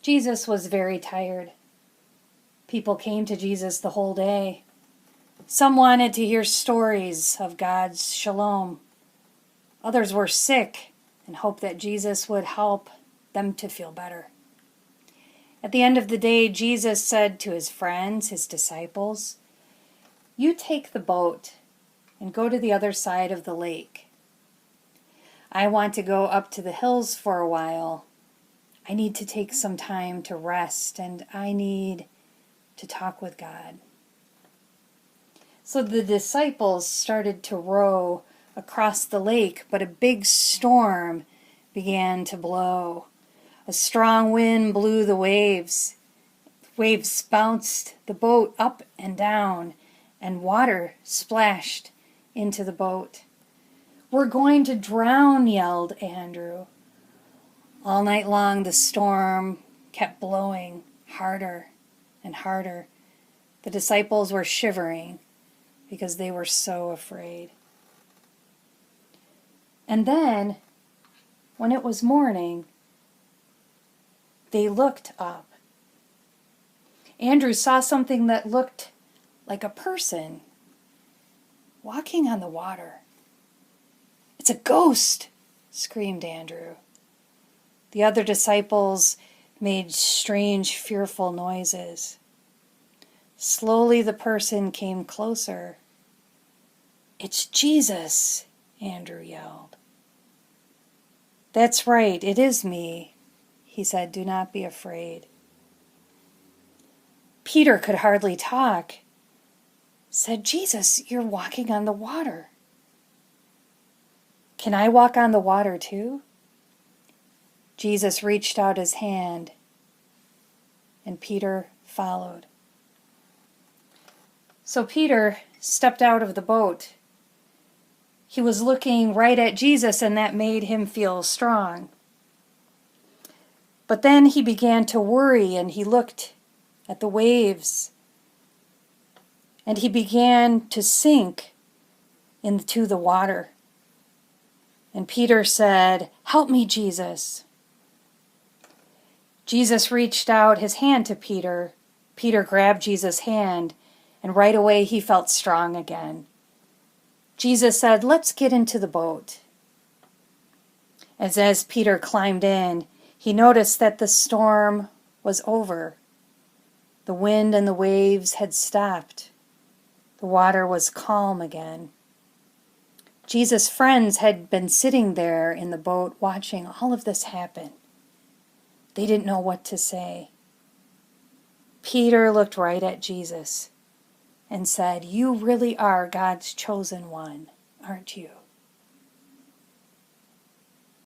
Jesus was very tired. People came to Jesus the whole day. Some wanted to hear stories of God's shalom. Others were sick and hoped that Jesus would help them to feel better. At the end of the day, Jesus said to his friends, his disciples, "You take the boat and go to the other side of the lake. I want to go up to the hills for a while. I need to take some time to rest, and I need to talk with God." So the disciples started to row across the lake, but a big storm began to blow. A strong wind blew the waves. Waves bounced the boat up and down, and water splashed into the boat. "We're going to drown," yelled Andrew. All night long the storm kept blowing harder and harder. The disciples were shivering because they were so afraid. And then, when it was morning, they looked up. Andrew saw something that looked like a person walking on the water. "It's a ghost!" screamed Andrew. The other disciples made strange, fearful noises. Slowly the person came closer. "It's Jesus!" Andrew yelled. "That's right, it is me," he said. "Do not be afraid." Peter could hardly talk. Said, "Jesus, you're walking on the water." "Can I walk on the water too?" Jesus reached out his hand, and Peter followed. So Peter stepped out of the boat. He was looking right at Jesus, and that made him feel strong. But then he began to worry, and he looked at the waves, and he began to sink into the water. And Peter said, "Help me, Jesus." Jesus reached out his hand to Peter. Peter grabbed Jesus' hand, and right away he felt strong again. Jesus said, "Let's get into the boat." As Peter climbed in, he noticed that the storm was over. The wind and the waves had stopped. The water was calm again. Jesus' friends had been sitting there in the boat watching all of this happen. They didn't know what to say. Peter looked right at Jesus and said, "You really are God's chosen one, aren't you?"